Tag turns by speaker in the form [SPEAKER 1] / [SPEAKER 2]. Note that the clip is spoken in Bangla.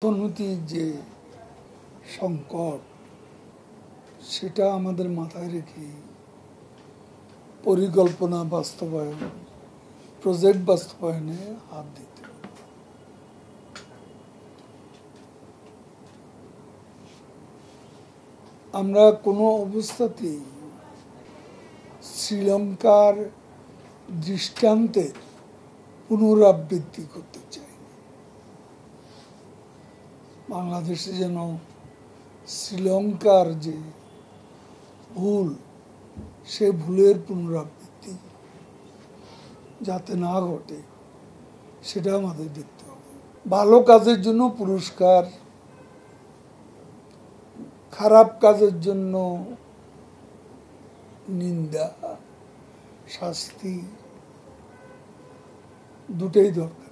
[SPEAKER 1] অর্থনৈতিক যে সংকট সেটা আমাদের মাথায় রেখে পরিকল্পনা বাস্তবায়ন, প্রজেক্ট বাস্তবায়নে হাত দিতে হবে। আমরা কোনো অবস্থাতেই শ্রীলঙ্কার দৃষ্টান্তের পুনরাবৃত্তি করতে চাই। বাংলাদেশে যেন শ্রীলঙ্কার যে ভুল, সে ভুলের পুনরাবৃত্তি যাতে না ঘটে সেটা আমাদের দেখতে হবে। ভালো কাজের জন্য পুরস্কার, খারাপ কাজের জন্য নিন্দা, শাস্তি দুটোই দরকার।